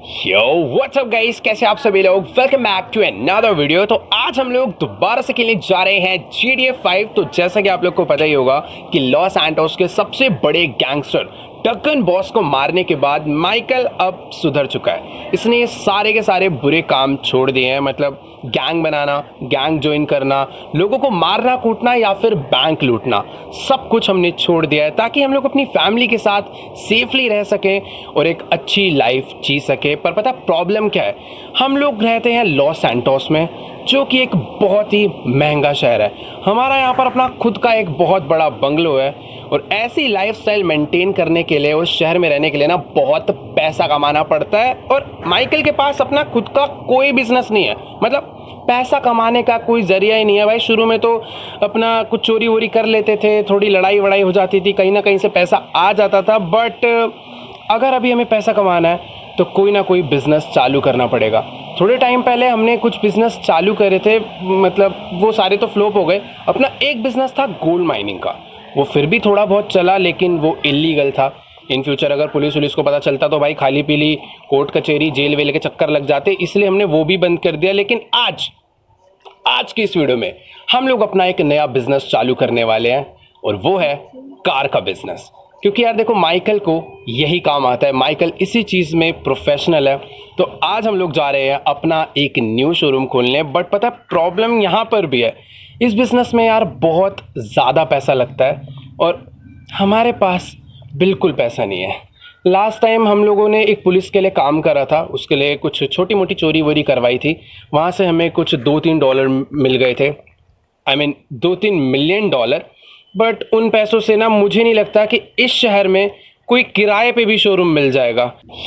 Yo what's up guys, कैसे आप सभी लोग। Welcome back to another video. तो आज हम लोग दोबारा से खेलने जा रहे हैं GTA 5। तो जैसा कि आप लोग को पता ही होगा कि लॉस सैंटोस के सबसे बड़े गैंगस्टर टक्कन बॉस को मारने के बाद माइकल अब सुधर चुका है। इसने ये सारे के सारे बुरे काम छोड़ दिए हैं, मतलब गैंग बनाना, गैंग ज्वाइन करना, लोगों को मारना कूटना या फिर बैंक लूटना, सब कुछ हमने छोड़ दिया है ताकि हम लोग अपनी फैमिली के साथ सेफली रह सकें और एक अच्छी लाइफ जी सके। पर पता प्रॉब्लम क्या है, हम लोग रहते हैं लॉस सैंटोस में, जो कि एक बहुत ही महंगा शहर है। हमारा यहाँ पर अपना खुद का एक बहुत बड़ा बंगलो है और ऐसी लाइफस्टाइल मेंटेन करने के लिए, उस शहर में रहने के लिए ना बहुत पैसा कमाना पड़ता है। और माइकल के पास अपना खुद का कोई बिजनेस नहीं है, मतलब पैसा कमाने का कोई जरिया ही नहीं है भाई। शुरू में तो अपना कुछ चोरी वोरी कर लेते थे, थोड़ी लड़ाई वड़ाई हो जाती थी, कहीं ना कहीं से पैसा आ जाता था। बट अगर अभी हमें पैसा कमाना है तो कोई ना कोई बिजनेस चालू करना पड़ेगा। थोड़े टाइम पहले हमने कुछ बिजनेस चालू करे थे, मतलब वो सारे तो फ्लॉप हो गए। अपना एक बिजनेस था गोल्ड माइनिंग का, वो फिर भी थोड़ा बहुत चला, लेकिन वो इलीगल था। इन फ्यूचर अगर पुलिस वुलिस को पता चलता तो भाई खाली पीली कोर्ट कचहरी जेल वेल के चक्कर लग जाते, इसलिए हमने वो भी बंद कर दिया। लेकिन आज की इस वीडियो में हम लोग अपना एक नया बिजनेस चालू करने वाले हैं और वो है कार का बिजनेस। क्योंकि यार देखो, माइकल को यही काम आता है, माइकल इसी चीज़ में प्रोफेशनल है। तो आज हम लोग जा रहे हैं अपना एक न्यू शोरूम खोलने। बट पता है प्रॉब्लम यहाँ पर भी है, इस बिज़नेस में यार बहुत ज़्यादा पैसा लगता है और हमारे पास बिल्कुल पैसा नहीं है। लास्ट टाइम हम लोगों ने एक पुलिस के लिए काम करा था, उसके लिए कुछ छोटी मोटी चोरी वोरी करवाई थी, वहाँ से हमें कुछ $2-3 मिल गए थे, आई मीन $2-3 मिलियन। बट उन पैसों से ना मुझे नहीं लगता कि इस शहर में कोई किराए पे भी शोरूम मिल जाएगा।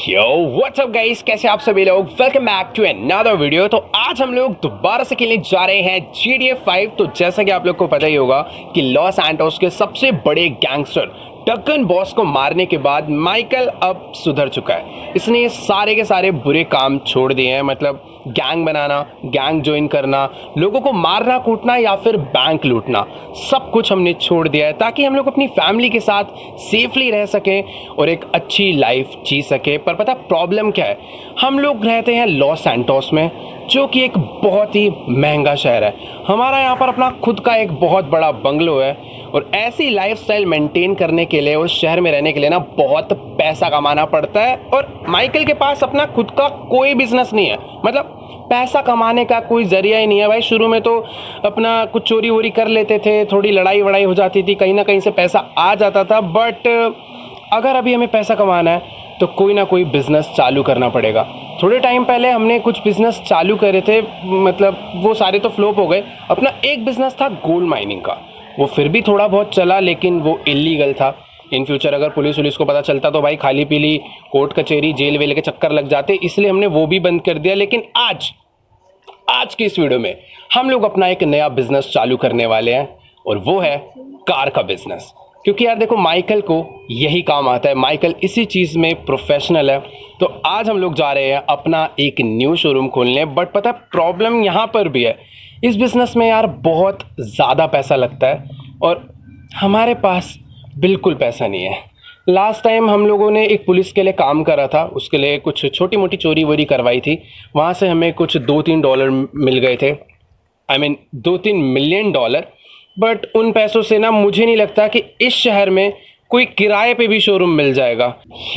यो व्हाट्स अप गाइस, कैसे आप सभी लोग। Welcome back to another video. तो आज हम लोग दोबारा से खेलने जा रहे हैं GTA 5। तो जैसा कि आप लोग को पता ही होगा कि लॉस सैंटोस के सबसे बड़े गैंगस्टर टक्कन बॉस को मारने के बाद माइकल अब सुधर चुका है। इसने ये सारे के सारे बुरे काम छोड़ दिए हैं, मतलब गैंग बनाना, गैंग ज्वाइन करना, लोगों को मारना कूटना या फिर बैंक लूटना, सब कुछ हमने छोड़ दिया है ताकि हम लोग अपनी फैमिली के साथ सेफली रह सकें और एक अच्छी लाइफ जी सके। पर पता प्रॉब्लम क्या है, हम लोग रहते हैं लॉस सैंटोस में, जो कि एक बहुत ही महंगा शहर है। हमारा यहाँ पर अपना खुद का एक बहुत बड़ा बंगलो है और ऐसी लाइफस्टाइल मेंटेन करने के लिए, उस शहर में रहने के लिए ना बहुत पैसा कमाना पड़ता है। और माइकल के पास अपना खुद का कोई बिजनेस नहीं है, मतलब पैसा कमाने का कोई जरिया ही नहीं है भाई। शुरू में तो अपना कुछ चोरी वोरी कर लेते थे, थोड़ी लड़ाई वड़ाई हो जाती थी, कहीं ना कहीं से पैसा आ जाता था। बट अगर अभी हमें पैसा कमाना है तो कोई ना कोई बिजनेस चालू करना पड़ेगा। थोड़े टाइम पहले हमने कुछ बिजनेस चालू करे थे, मतलब वो सारे तो फ्लॉप हो गए। अपना एक बिजनेस था गोल्ड माइनिंग का, वो फिर भी थोड़ा बहुत चला, लेकिन वो इलीगल था। इन फ्यूचर अगर पुलिस वुलिस को पता चलता तो भाई खाली पीली कोर्ट कचहरी जेल वेल के चक्कर लग जाते, इसलिए हमने वो भी बंद कर दिया। लेकिन आज की इस वीडियो में हम लोग अपना एक नया बिजनेस चालू करने वाले हैं और वो है कार का बिजनेस। क्योंकि यार देखो, माइकल को यही काम आता है, माइकल इसी चीज़ में प्रोफेशनल है। तो आज हम लोग जा रहे हैं अपना एक न्यू शोरूम खोलने। बट पता है प्रॉब्लम यहाँ पर भी है, इस बिज़नेस में यार बहुत ज़्यादा पैसा लगता है और हमारे पास बिल्कुल पैसा नहीं है। लास्ट टाइम हम लोगों ने एक पुलिस के लिए काम करा था, उसके लिए कुछ छोटी मोटी चोरी वोरी करवाई थी, वहाँ से हमें कुछ $2-3 मिल गए थे, आई मीन $2-3 मिलियन। बट उन पैसों से ना मुझे नहीं लगता कि इस शहर में कोई किराए पे भी शोरूम मिल जाएगा।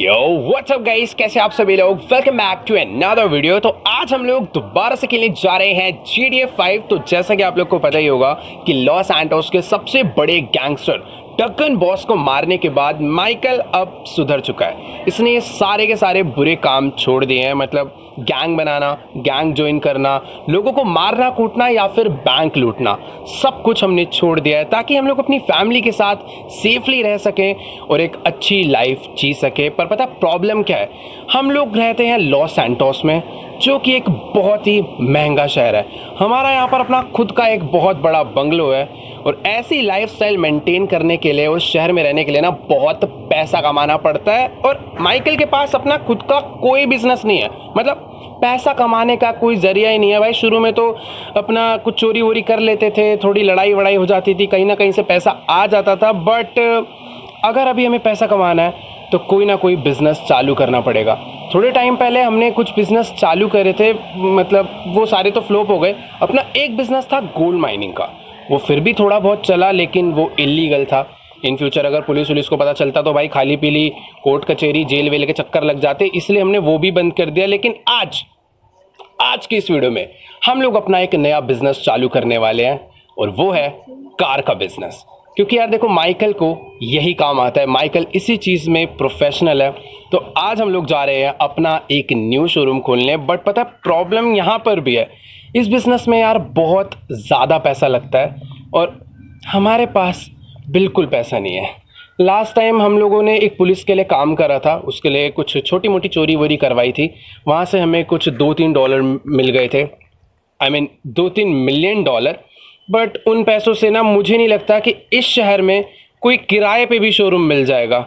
यो व्हाट्स अप गाइस, कैसे आप सभी लोग। Welcome back to another video. तो आज हम लोग दोबारा से खेलने जा रहे हैं GTA 5। तो जैसा कि आप लोग को पता ही होगा कि लॉस सैंटोस के सबसे बड़े गैंगस्टर टक्कन बॉस को मारने के बाद माइकल अब सुधर चुका है। इसने ये सारे के सारे बुरे काम छोड़ दिए हैं, मतलब गैंग बनाना, गैंग ज्वाइन करना, लोगों को मारना कूटना या फिर बैंक लूटना, सब कुछ हमने छोड़ दिया है ताकि हम लोग अपनी फैमिली के साथ सेफली रह सकें और एक अच्छी लाइफ जी सके। पर पता प्रॉब्लम क्या है, हम लोग रहते हैं लॉस सैंटोस में, जो कि एक बहुत ही महंगा शहर है। हमारा यहाँ पर अपना खुद का एक बहुत बड़ा बंगलो है और ऐसी लाइफस्टाइल मेंटेन करने के लिए, उस शहर में रहने के लिए ना बहुत पैसा कमाना पड़ता है। और माइकल के पास अपना खुद का कोई बिजनेस नहीं है, मतलब पैसा कमाने का कोई जरिया ही नहीं है भाई। शुरू में तो अपना कुछ चोरी वोरी कर लेते थे, थोड़ी लड़ाई वड़ाई हो जाती थी, कहीं ना कहीं से पैसा आ जाता था। बट अगर अभी हमें पैसा कमाना है तो कोई ना कोई बिजनेस चालू करना पड़ेगा। थोड़े टाइम पहले हमने कुछ बिज़नेस चालू करे थे, मतलब वो सारे तो फ्लॉप हो गए। अपना एक बिज़नेस था गोल्ड माइनिंग का, वो फिर भी थोड़ा बहुत चला, लेकिन वो इलीगल था। इन फ्यूचर अगर पुलिस वुलिस को पता चलता तो भाई खाली पीली कोर्ट कचहरी जेल वेल के चक्कर लग जाते, इसलिए हमने वो भी बंद कर दिया। लेकिन आज आज की इस वीडियो में हम लोग अपना एक नया बिजनेस चालू करने वाले हैं, और वो है कार का बिजनेस। क्योंकि यार देखो, माइकल को यही काम आता है, माइकल इसी चीज़ में प्रोफेशनल है। तो आज हम लोग जा रहे हैं अपना एक न्यू शोरूम खोलने। बट पता है प्रॉब्लम यहाँ पर भी है, इस बिज़नेस में यार बहुत ज़्यादा पैसा लगता है, और हमारे पास बिल्कुल पैसा नहीं है। लास्ट टाइम हम लोगों ने एक पुलिस के लिए काम करा था, उसके लिए कुछ छोटी मोटी चोरी वोरी करवाई थी। वहाँ से हमें कुछ $2-3 मिल गए थे, आई मीन $2-3 मिलियन। बट उन पैसों से ना मुझे नहीं लगता कि इस शहर में कोई किराए पे भी शोरूम मिल जाएगा।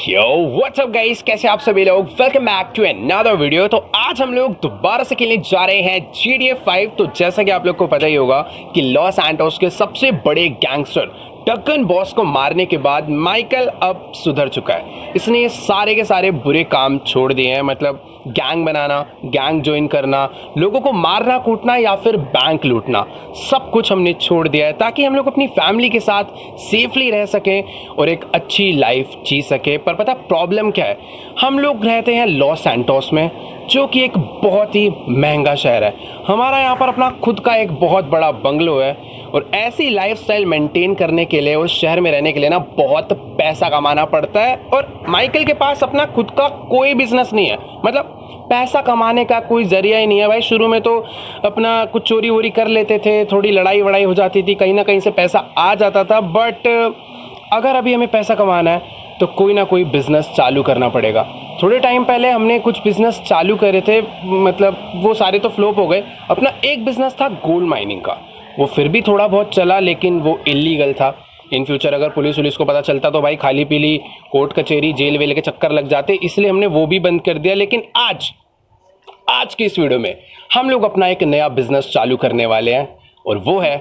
यो व्हाट्स अप गाइस, कैसे आप सभी लोग, welcome back to another video. तो आज हम लोग दोबारा से खेलने जा रहे हैं GTA 5। तो जैसा कि आप लोग को पता ही होगा कि लॉस एंटोस के सबसे बड़े गैंगस्टर डकन बॉस को मारने के बाद माइकल अब सुधर चुका है। इसने ये सारे के सारे बुरे काम छोड़ दिए हैं, मतलब गैंग बनाना, गैंग ज्वाइन करना, लोगों को मारना कूटना या फिर बैंक लूटना, सब कुछ हमने छोड़ दिया है, ताकि हम लोग अपनी फैमिली के साथ सेफली रह सकें और एक अच्छी लाइफ जी सके। पर पता प्रॉब्लम क्या है, हम लोग रहते हैं लॉस सैंटोस में, जो कि एक बहुत ही महंगा शहर है। हमारा यहाँ पर अपना खुद का एक बहुत बड़ा बंगलो है, और ऐसी लाइफस्टाइल मेंटेन करने के लिए, उस शहर में रहने के लिए ना बहुत पैसा कमाना पड़ता है। और माइकल के पास अपना खुद का कोई बिजनेस नहीं है, मतलब पैसा कमाने का कोई जरिया ही नहीं है भाई। शुरू में तो अपना कुछ चोरी वोरी कर लेते थे, थोड़ी लड़ाई वड़ाई हो जाती थी, कहीं ना कहीं से पैसा आ जाता था। बट अगर अभी हमें पैसा कमाना है तो कोई ना कोई बिज़नेस चालू करना पड़ेगा। थोड़े टाइम पहले हमने कुछ बिज़नेस चालू करे थे, मतलब वो सारे तो फ्लॉप हो गए। अपना एक बिज़नेस था गोल्ड माइनिंग का, वो फिर भी थोड़ा बहुत चला, लेकिन वो इलीगल था। इन फ्यूचर अगर पुलिस वुलिस को पता चलता तो भाई खाली पीली कोर्ट कचहरी जेल वेल के चक्कर लग जाते, इसलिए हमने वो भी बंद कर दिया। लेकिन आज की इस वीडियो में हम लोग अपना एक नया बिजनेस चालू करने वाले हैं, और वो है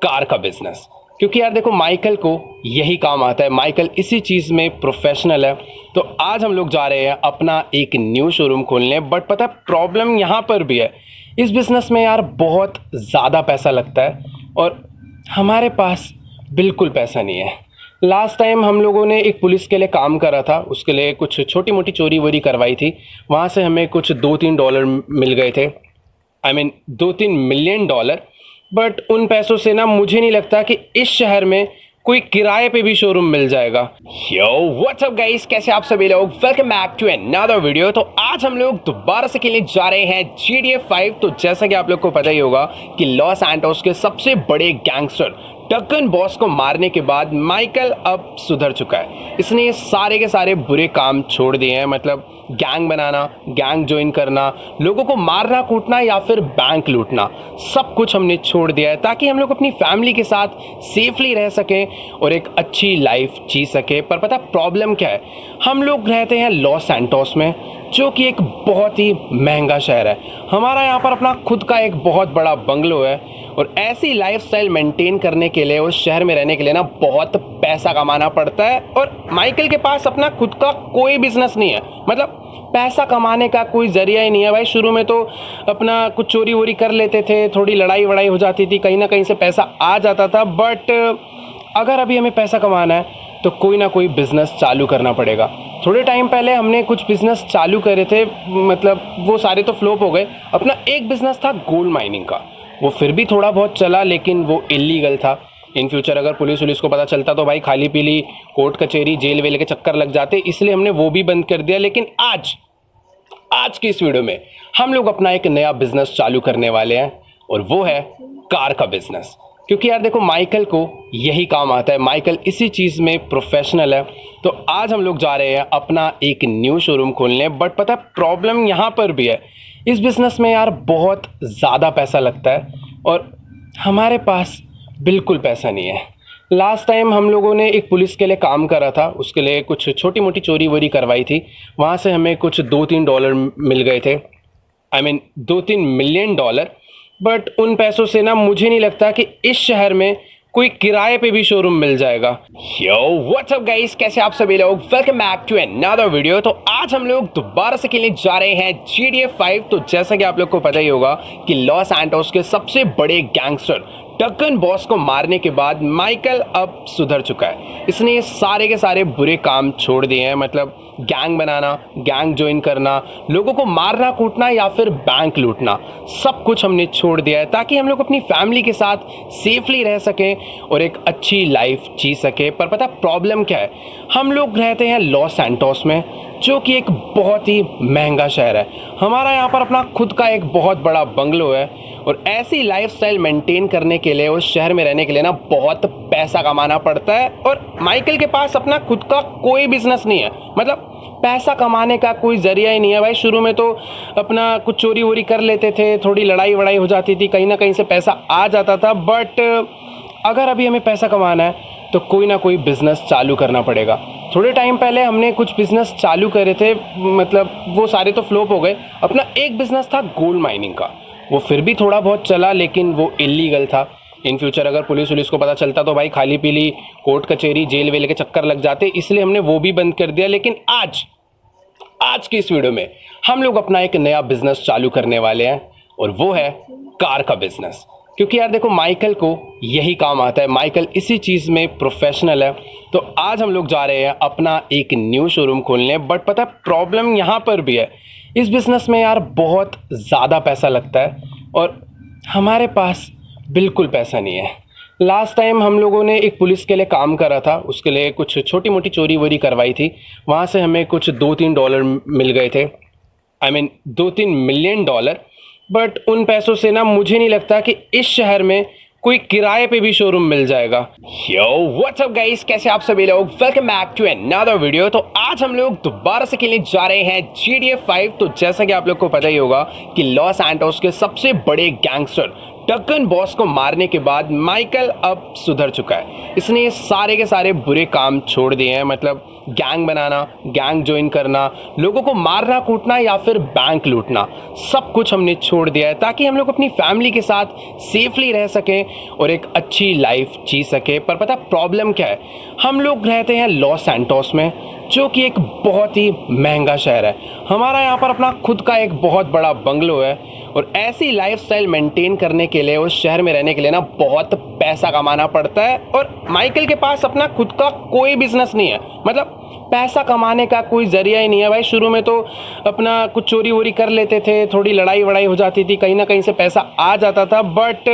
कार का बिजनेस। क्योंकि यार देखो, माइकल को यही काम आता है, माइकल इसी चीज़ में प्रोफेशनल है। तो आज हम लोग जा रहे हैं अपना एक न्यू शोरूम खोलने। बट पता है प्रॉब्लम यहाँ पर भी है, इस बिज़नेस में यार बहुत ज़्यादा पैसा लगता है, और हमारे पास बिल्कुल पैसा नहीं है। लास्ट टाइम हम लोगों ने एक पुलिस के लिए काम करा था, उसके लिए कुछ छोटी मोटी चोरी वोरी करवाई थी। वहाँ से हमें कुछ $2-3 मिल गए थे, आई मीन $2-3 मिलियन। बट उन पैसों से ना मुझे नहीं लगता कि इस शहर में कोई किराए पे भी शोरूम मिल जाएगा। यो व्हाट्स अप गाइस, कैसे आप सभी लोग, welcome back to another video. तो आज हम लोग दोबारा से खेलने जा रहे हैं GTA 5। तो जैसा कि आप लोग को पता ही होगा कि लॉस एंटोस के सबसे बड़े गैंगस्टर डकन बॉस को मारने के बाद माइकल अब सुधर चुका है। इसने ये सारे के सारे बुरे काम छोड़ दिए हैं, मतलब गैंग बनाना, गैंग ज्वाइन करना, लोगों को मारना कूटना या फिर बैंक लूटना, सब कुछ हमने छोड़ दिया है, ताकि हम लोग अपनी फैमिली के साथ सेफली रह सकें और एक अच्छी लाइफ जी सके। पर पता प्रॉब्लम क्या है, हम लोग रहते हैं लॉस सैंटोस में, जो कि एक बहुत ही महंगा शहर है। हमारा यहाँ पर अपना खुद का एक बहुत बड़ा बंगलो है, और ऐसी लाइफस्टाइल मेंटेन करने के लिए, उस शहर में रहने के लिए ना बहुत पैसा कमाना पड़ता है। और माइकल के पास अपना खुद का कोई बिजनेस नहीं है, मतलब पैसा कमाने का कोई जरिया ही नहीं है भाई। शुरू में तो अपना कुछ चोरी वोरी कर लेते थे, थोड़ी लड़ाई वड़ाई हो जाती थी, कहीं ना कहीं से पैसा आ जाता था। बट अगर अभी हमें पैसा कमाना है तो कोई ना कोई बिज़नेस चालू करना पड़ेगा। थोड़े टाइम पहले हमने कुछ बिज़नेस चालू करे थे, मतलब वो सारे तो फ्लॉप हो गए। अपना एक बिज़नेस था गोल्ड माइनिंग का, वो फिर भी थोड़ा बहुत चला, लेकिन वो इलीगल था। इन फ्यूचर अगर पुलिस वुलिस को पता चलता तो भाई खाली पीली कोर्ट कचहरी जेल वेल के चक्कर लग जाते, इसलिए हमने वो भी बंद कर दिया। लेकिन आज की इस वीडियो में हम लोग अपना एक नया बिजनेस चालू करने वाले हैं, और वो है कार का बिजनेस। क्योंकि यार देखो, माइकल को यही काम आता है, माइकल इसी चीज़ में प्रोफेशनल है। तो आज हम लोग जा रहे हैं अपना एक न्यू शोरूम खोलने। बट पता प्रॉब्लम यहाँ पर भी है, इस बिज़नेस में यार बहुत ज़्यादा पैसा लगता है, और हमारे पास बिल्कुल पैसा नहीं है। लास्ट टाइम हम लोगों ने एक पुलिस के लिए काम करा था, उसके लिए कुछ छोटी मोटी चोरी वोरी करवाई थी। वहाँ से हमें कुछ $2-3 मिल गए थे, आई मीन $2-3 मिलियन। बट उन पैसों से ना मुझे नहीं लगता कि इस शहर में कोई किराए पे भी शोरूम मिल जाएगा। यो व्हाट्स अप गाइस, कैसे आप सभी लोग। Welcome back to another video. तो आज हम लोग दोबारा से खेलने जा रहे हैं GTA 5। तो जैसा कि आप लोग को पता ही होगा कि लॉस एंटोस के सबसे बड़े गैंगस्टर डकन बॉस को मारने के बाद माइकल अब सुधर चुका है। इसने ये सारे के सारे बुरे काम छोड़ दिए हैं, मतलब गैंग बनाना, गैंग ज्वाइन करना, लोगों को मारना कूटना या फिर बैंक लूटना, सब कुछ हमने छोड़ दिया है ताकि हम लोग अपनी फैमिली के साथ सेफली रह सकें और एक अच्छी लाइफ जी सके। पर पता प्रॉब्लम क्या है, हम लोग रहते हैं लॉस सैंटोस में, जो कि एक बहुत ही महंगा शहर है। हमारा यहाँ पर अपना खुद का एक बहुत बड़ा बंगलो है और ऐसी लाइफस्टाइल मेंटेन करने के लिए, उस शहर में रहने के लिए ना बहुत पैसा कमाना पड़ता है। और माइकल के पास अपना खुद का कोई बिजनेस नहीं है, मतलब पैसा कमाने का कोई जरिया ही नहीं है भाई। शुरू में तो अपना कुछ चोरी वोरी कर लेते थे, थोड़ी लड़ाई वड़ाई हो जाती थी, कहीं ना कहीं से पैसा आ जाता था। बट अगर अभी हमें पैसा कमाना है तो कोई ना कोई बिज़नेस चालू करना पड़ेगा। थोड़े टाइम पहले हमने कुछ बिज़नेस चालू करे थे, मतलब वो सारे तो फ्लॉप हो गए। अपना एक बिज़नेस था गोल्ड माइनिंग का, वो फिर भी थोड़ा बहुत चला, लेकिन वो इलीगल था। इन फ्यूचर अगर पुलिस को पता चलता तो भाई खाली पीली कोर्ट कचहरी जेल वेल के चक्कर लग जाते, इसलिए हमने वो भी बंद कर दिया। लेकिन आज की इस वीडियो में हम लोग अपना एक नया बिजनेस चालू करने वाले हैं और वो है कार का बिजनेस। क्योंकि यार देखो, माइकल को यही काम आता है, माइकल इसी चीज़ में प्रोफेशनल है। तो आज हम लोग जा रहे हैं अपना एक न्यू शोरूम खोलने। बट पता है प्रॉब्लम यहाँ पर भी है, इस बिज़नेस में यार बहुत ज़्यादा पैसा लगता है और हमारे पास बिल्कुल पैसा नहीं है। लास्ट टाइम हम लोगों ने एक पुलिस के लिए काम करा था, उसके लिए कुछ छोटी मोटी चोरी वोरी करवाई थी, वहाँ से हमें कुछ $2-3 मिल गए थे, आई मीन $2-3 मिलियन। बट उन पैसों से ना मुझे नहीं लगता कि इस शहर में कोई किराए पे भी शोरूम मिल जाएगा। यो व्हाट्स अप गाइस, कैसे आप सभी लोग। Welcome back to another video. तो आज हम लोग दोबारा से खेलने जा रहे हैं GTA 5। तो जैसा कि आप लोग को पता ही होगा कि लॉस एंटोस के सबसे बड़े गैंगस्टर डकन बॉस को मारने के बाद माइकल अब सुधर चुका है। इसने ये सारे के सारे बुरे काम छोड़ दिए हैं, मतलब गैंग बनाना, गैंग ज्वाइन करना, लोगों को मारना कूटना या फिर बैंक लूटना, सब कुछ हमने छोड़ दिया है ताकि हम लोग अपनी फैमिली के साथ सेफली रह सकें और एक अच्छी लाइफ जी सके। पर पता प्रॉब्लम क्या है, हम लोग रहते हैं लॉस सैंटोस में, जो कि एक बहुत ही महंगा शहर है। हमारा यहाँ पर अपना खुद का एक बहुत बड़ा बंगलो है और ऐसी लाइफस्टाइल मेंटेन करने के लिए, उस शहर में रहने के लिए ना बहुत पैसा कमाना पड़ता है। और माइकल के पास अपना खुद का कोई बिजनेस नहीं है, मतलब पैसा कमाने का कोई जरिया ही नहीं है भाई। शुरू में तो अपना कुछ चोरी वोरी कर लेते थे, थोड़ी लड़ाई वड़ाई हो जाती थी, कहीं ना कहीं से पैसा आ जाता था। बट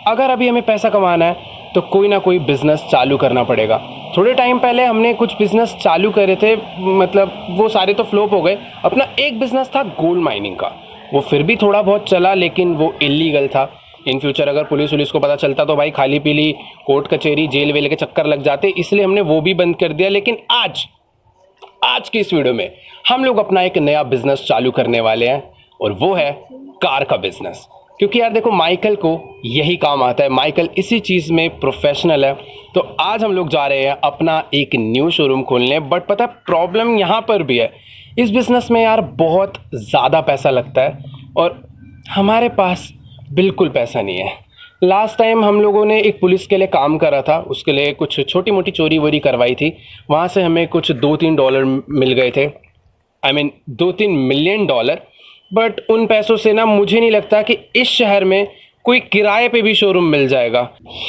अगर अभी हमें पैसा कमाना है तो कोई ना कोई बिज़नेस चालू करना पड़ेगा। थोड़े टाइम पहले हमने कुछ बिज़नेस चालू करे थे, मतलब वो सारे तो फ्लॉप हो गए। अपना एक बिज़नेस था गोल्ड माइनिंग का, वो फिर भी थोड़ा बहुत चला, लेकिन वो इलीगल था। इन फ्यूचर अगर पुलिस को पता चलता तो भाई खाली पीली कोर्ट कचहरी जेल वेल के चक्कर लग जाते, इसलिए हमने वो भी बंद कर दिया। लेकिन आज की इस वीडियो में हम लोग अपना एक नया बिजनेस चालू करने वाले हैं और वो है कार का बिजनेस। क्योंकि यार देखो, माइकल को यही काम आता है, माइकल इसी चीज़ में प्रोफेशनल है। तो आज हम लोग जा रहे हैं अपना एक न्यू शोरूम खोलने। बट पता है प्रॉब्लम यहाँ पर भी है, इस बिज़नेस में यार बहुत ज़्यादा पैसा लगता है और हमारे पास बिल्कुल पैसा नहीं है। लास्ट टाइम हम लोगों ने एक पुलिस के लिए काम करा था, उसके लिए कुछ छोटी मोटी चोरी वोरी करवाई थी, वहाँ से हमें कुछ $2-3 मिल गए थे, आई मीन $2-3 मिलियन। बट उन पैसों से ना मुझे नहीं लगता कि इस शहर में कोई किराए पे भी शोरूम मिल जाएगा।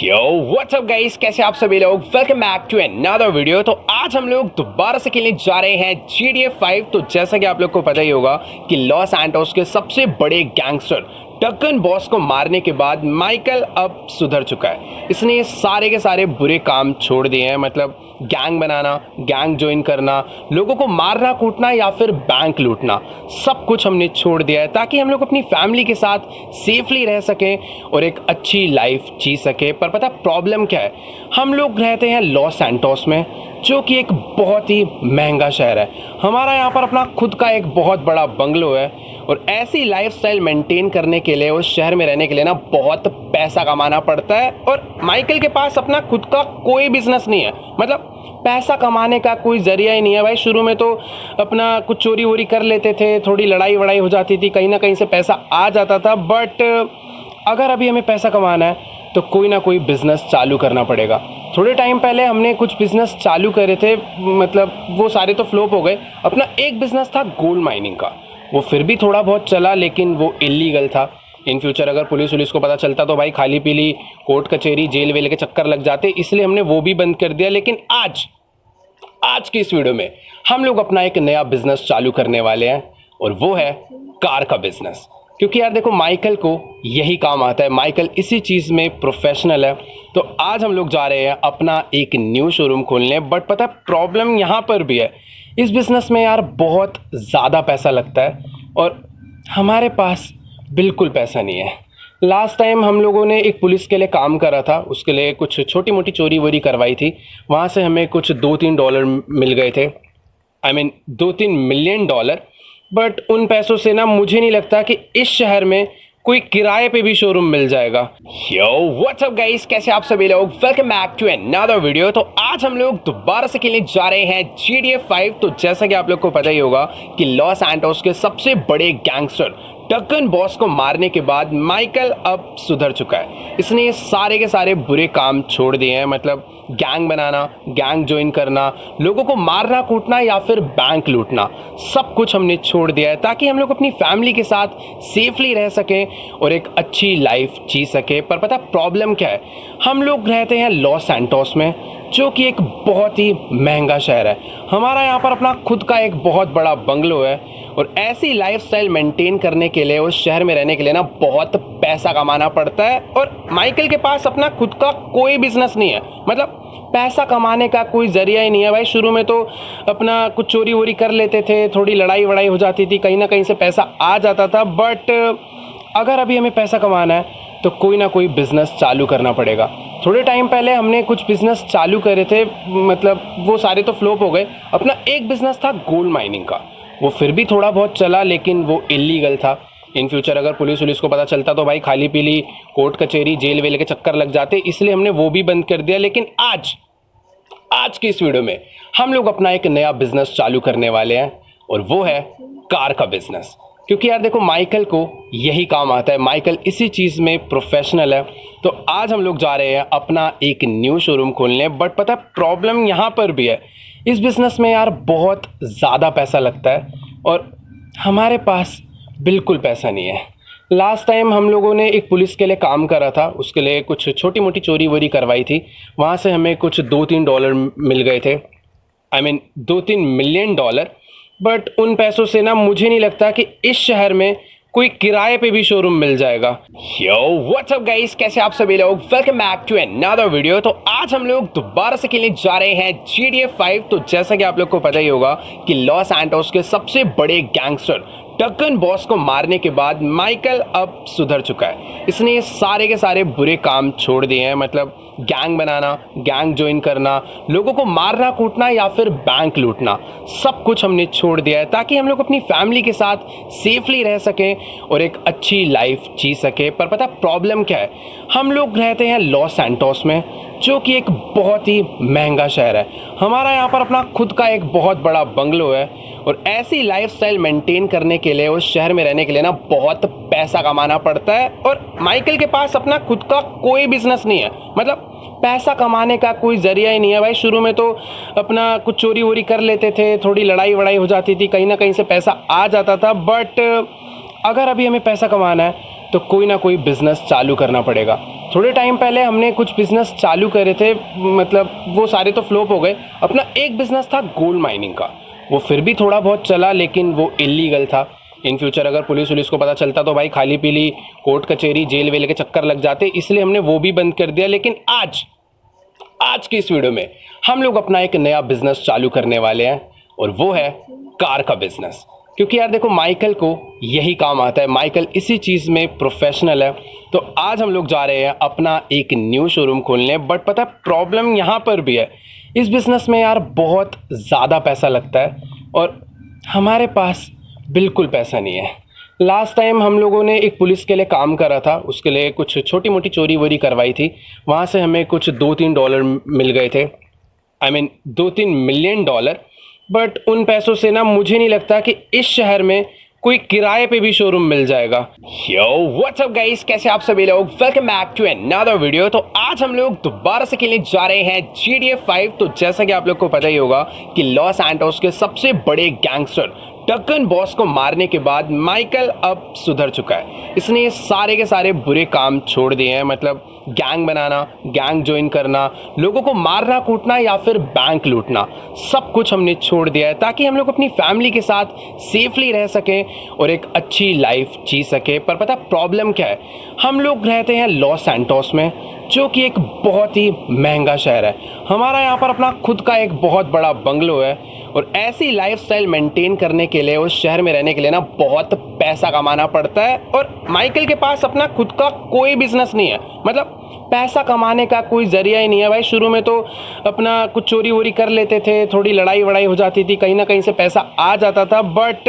यो व्हाट्स अप गाइस, कैसे आप सभी लोग। Welcome back to another video. तो आज हम लोग दोबारा से खेलने जा रहे हैं GTA 5। तो जैसा कि आप लोग को पता ही होगा कि लॉस एंटोस के सबसे बड़े गैंगस्टर डकन बॉस को मारने के बाद माइकल अब सुधर चुका है। इसने ये सारे के सारे बुरे काम छोड़ दिए हैं, मतलब गैंग बनाना, गैंग ज्वाइन करना, लोगों को मारना कूटना या फिर बैंक लूटना, सब कुछ हमने छोड़ दिया है ताकि हम लोग अपनी फैमिली के साथ सेफली रह सकें और एक अच्छी लाइफ जी सके। पर पता प्रॉब्लम क्या है, हम लोग रहते हैं लॉस सैंटोस में, जो कि एक बहुत ही महंगा शहर है। हमारा यहाँ पर अपना खुद का एक बहुत बड़ा बंगलो है और ऐसी लाइफस्टाइल मेंटेन करने के लिए, उस शहर में रहने के लिए ना बहुत पैसा कमाना पड़ता है। और माइकल के पास अपना खुद का कोई बिजनेस नहीं है, मतलब पैसा कमाने का कोई जरिया ही नहीं है भाई। शुरू में तो अपना कुछ चोरी वोरी कर लेते थे, थोड़ी लड़ाई वड़ाई हो जाती थी, कहीं ना कहीं से पैसा आ जाता था। बट अगर अभी हमें पैसा कमाना है तो कोई ना कोई बिज़नेस चालू करना पड़ेगा। थोड़े टाइम पहले हमने कुछ बिज़नेस चालू करे थे, मतलब वो सारे तो फ्लॉप हो गए। अपना एक बिज़नेस था गोल्ड माइनिंग का, वो फिर भी थोड़ा बहुत चला, लेकिन वो इलीगल था। इन फ्यूचर अगर पुलिस वुलिस को पता चलता तो भाई खाली पीली कोर्ट कचहरी जेल वेल के चक्कर लग जाते, इसलिए हमने वो भी बंद कर दिया। लेकिन आज की इस वीडियो में हम लोग अपना एक नया बिजनेस चालू करने वाले हैं, और वो है कार का बिजनेस। क्योंकि यार देखो, माइकल को यही काम आता है, माइकल इसी चीज़ में प्रोफेशनल है। तो आज हम लोग जा रहे हैं अपना एक न्यू शोरूम खोलने। बट पता है प्रॉब्लम यहाँ पर भी है, इस बिज़नेस में यार बहुत ज़्यादा पैसा लगता है, और हमारे पास बिल्कुल पैसा नहीं है। लास्ट टाइम हम लोगों ने एक पुलिस के लिए काम करा था, उसके लिए कुछ छोटी मोटी चोरी वोरी करवाई थी। वहाँ से हमें कुछ $2-3 मिल गए थे, आई मीन $2-3 मिलियन। बट उन पैसों से ना मुझे नहीं लगता कि इस शहर में कोई किराए पे भी शोरूम मिल जाएगा। यो व्हाट्स अप गाइस, कैसे आप सभी लोग, welcome back to another video. तो आज हम लोग दोबारा से खेलने जा रहे हैं GTA 5। तो जैसा कि आप लोग को पता ही होगा कि लॉस एंटोस के सबसे बड़े गैंगस्टर डकन बॉस को मारने के बाद माइकल अब सुधर चुका है। इसने ये सारे के सारे बुरे काम छोड़ दिए हैं, मतलब गैंग बनाना, गैंग ज्वाइन करना, लोगों को मारना कूटना या फिर बैंक लूटना, सब कुछ हमने छोड़ दिया है, ताकि हम लोग अपनी फैमिली के साथ सेफली रह सकें और एक अच्छी लाइफ जी सके। पर पता प्रॉब्लम क्या है, हम लोग रहते हैं लॉस सैंटोस में, जो कि एक बहुत ही महंगा शहर है। हमारा यहाँ पर अपना खुद का एक बहुत बड़ा बंगलो है, और ऐसी लाइफस्टाइल मेंटेन करने के लिए, उस शहर में रहने के लिए ना बहुत पैसा कमाना पड़ता है। और माइकल के पास अपना खुद का कोई बिजनेस नहीं है, मतलब पैसा कमाने का कोई जरिया ही नहीं है भाई। शुरू में तो अपना कुछ चोरी वोरी कर लेते थे, थोड़ी लड़ाई वड़ाई हो जाती थी, कहीं ना कहीं से पैसा आ जाता था। बट अगर अभी हमें पैसा कमाना है तो कोई ना कोई बिजनेस चालू करना पड़ेगा। थोड़े टाइम पहले हमने कुछ बिजनेस चालू करे थे, मतलब वो सारे तो फ्लॉप हो गए। अपना एक बिजनेस था गोल्ड माइनिंग का, वो फिर भी थोड़ा बहुत चला, लेकिन वो इलीगल था। इन फ्यूचर अगर पुलिस वुलिस को पता चलता तो भाई खाली पीली कोर्ट कचहरी जेल वेल के चक्कर लग जाते, इसलिए हमने वो भी बंद कर दिया। लेकिन आज की इस वीडियो में हम लोग अपना एक नया बिजनेस चालू करने वाले हैं, और वो है कार का बिजनेस। क्योंकि यार देखो, माइकल को यही काम आता है, माइकल इसी चीज़ में प्रोफेशनल है। तो आज हम लोग जा रहे हैं अपना एक न्यू शोरूम खोलने। बट पता है प्रॉब्लम यहाँ पर भी है, इस बिज़नेस में यार बहुत ज़्यादा पैसा लगता है, और हमारे पास बिल्कुल पैसा नहीं है। लास्ट टाइम हम लोगों ने एक पुलिस के लिए काम करा था, उसके लिए कुछ छोटी मोटी चोरी वोरी करवाई थी। वहाँ से हमें कुछ $2-3 मिल गए थे, आई मीन $2-3 मिलियन। बट उन पैसों से ना मुझे नहीं लगता कि इस शहर में कोई किराए पे भी शोरूम मिल जाएगा। यो व्हाट्स अप गाइस, कैसे आप सभी लोग, welcome back to another video. तो आज हम लोग दोबारा से खेलने जा रहे हैं GTA 5। तो जैसा कि आप लोग को पता ही होगा कि लॉस एंटोस के सबसे बड़े गैंगस्टर डकन बॉस को मारने के बाद माइकल अब सुधर चुका है। इसने ये सारे के सारे बुरे काम छोड़ दिए हैं, मतलब गैंग बनाना, गैंग ज्वाइन करना, लोगों को मारना कूटना या फिर बैंक लूटना, सब कुछ हमने छोड़ दिया है, ताकि हम लोग अपनी फैमिली के साथ सेफली रह सकें और एक अच्छी लाइफ जी सके। पर पता प्रॉब्लम क्या है, हम लोग रहते हैं लॉस सैंटोस में, जो कि एक बहुत ही महंगा शहर है। हमारा यहाँ पर अपना खुद का एक बहुत बड़ा बंगलो है, और ऐसी लाइफस्टाइल मेंटेन करने के लिए, उस शहर में रहने के लिए ना बहुत पैसा कमाना पड़ता है। और माइकल के पास अपना खुद का कोई बिजनेस नहीं है, मतलब पैसा कमाने का कोई जरिया ही नहीं है भाई। शुरू में तो अपना कुछ चोरी वोरी कर लेते थे, थोड़ी लड़ाई वड़ाई हो जाती थी, कहीं ना कहीं से पैसा आ जाता था। बट अगर अभी हमें पैसा कमाना है तो कोई ना कोई बिजनेस चालू करना पड़ेगा। थोड़े टाइम पहले हमने कुछ बिजनेस चालू करे थे, मतलब वो सारे तो फ्लॉप हो गए। अपना एक बिजनेस था गोल्ड माइनिंग का, वो फिर भी थोड़ा बहुत चला, लेकिन वो इलीगल था। इन फ्यूचर अगर पुलिस वुलिस को पता चलता तो भाई खाली पीली कोर्ट कचहरी जेल वेल के चक्कर लग जाते, इसलिए हमने वो भी बंद कर दिया। लेकिन आज की इस वीडियो में हम लोग अपना एक नया बिजनेस चालू करने वाले हैं, और वो है कार का बिजनेस। क्योंकि यार देखो, माइकल को यही काम आता है, माइकल इसी चीज़ में प्रोफेशनल है। तो आज हम लोग जा रहे हैं अपना एक न्यू शोरूम खोलने। बट पता है प्रॉब्लम यहाँ पर भी है, इस बिज़नेस में यार बहुत ज़्यादा पैसा लगता है, और हमारे पास बिल्कुल पैसा नहीं है। लास्ट टाइम हम लोगों ने एक पुलिस के लिए काम करा था, उसके लिए कुछ छोटी मोटी चोरी वोरी करवाई थी। वहाँ से हमें कुछ $2-3 मिल गए थे, आई मीन $2-3 मिलियन। बट उन पैसों से ना मुझे नहीं लगता कि इस शहर में कोई किराए पे भी शोरूम मिल जाएगा। यो व्हाट्स अप गाइस, कैसे आप सभी लोग, welcome back to another video. तो आज हम लोग दोबारा से खेलने जा रहे हैं GTA 5। तो जैसा कि आप लोग को पता ही होगा कि लॉस एंटोस के सबसे बड़े गैंगस्टर टक्कन बॉस को मारने के बाद माइकल अब सुधर चुका है। इसने ये सारे के सारे बुरे काम छोड़ दिए हैं, मतलब गैंग बनाना, गैंग ज्वाइन करना, लोगों को मारना कूटना या फिर बैंक लूटना, सब कुछ हमने छोड़ दिया है ताकि हम लोग अपनी फैमिली के साथ सेफली रह सकें और एक अच्छी लाइफ जी सके। पर पता प्रॉब्लम क्या है, हम लोग रहते हैं लॉस सैंटोस में, जो कि एक बहुत ही महंगा शहर है। हमारा यहाँ पर अपना खुद का एक बहुत बड़ा बंगलो है और ऐसी लाइफस्टाइल मेंटेन करने के लिए, उस शहर में रहने के लिए ना बहुत पैसा कमाना पड़ता है। और माइकल के पास अपना खुद का कोई बिजनेस नहीं है, मतलब पैसा कमाने का कोई जरिया ही नहीं है भाई। शुरू में तो अपना कुछ चोरी वोरी कर लेते थे, थोड़ी लड़ाई वड़ाई हो जाती थी, कहीं ना कहीं से पैसा आ जाता था। बट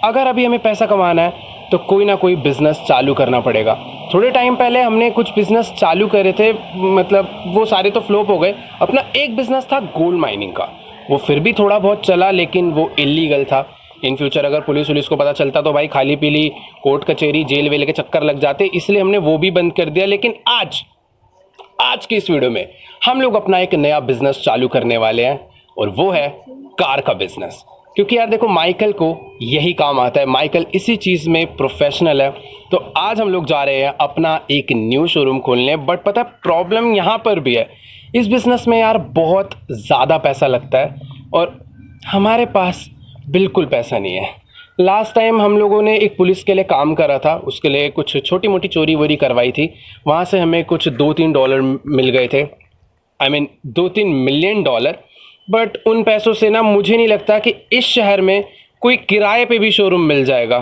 अगर अभी हमें पैसा कमाना है तो कोई ना कोई बिज़नेस चालू करना पड़ेगा। थोड़े टाइम पहले हमने कुछ बिज़नेस चालू करे थे, मतलब वो सारे तो फ्लॉप हो गए। अपना एक बिज़नेस था गोल्ड माइनिंग का, वो फिर भी थोड़ा बहुत चला, लेकिन वो इलीगल था। इन फ्यूचर अगर पुलिस वुलिस को पता चलता तो भाई खाली पीली कोर्ट कचहरी जेल वेल के चक्कर लग जाते, इसलिए हमने वो भी बंद कर दिया। लेकिन आज की इस वीडियो में हम लोग अपना एक नया बिजनेस चालू करने वाले हैं और वो है कार का बिजनेस। क्योंकि यार देखो, माइकल को यही काम आता है, माइकल इसी चीज़ में प्रोफेशनल है। तो आज हम लोग जा रहे हैं अपना एक न्यू शोरूम खोलने। बट पता है प्रॉब्लम यहाँ पर भी है, इस बिज़नेस में यार बहुत ज़्यादा पैसा लगता है और हमारे पास बिल्कुल पैसा नहीं है। लास्ट टाइम हम लोगों ने एक पुलिस के लिए काम करा था, उसके लिए कुछ छोटी मोटी चोरी वोरी करवाई थी, वहाँ से हमें कुछ $2-3 मिल गए थे, आई मीन $2-3 मिलियन। बट उन पैसों से ना मुझे नहीं लगता कि इस शहर में कोई किराए पे भी शोरूम मिल जाएगा।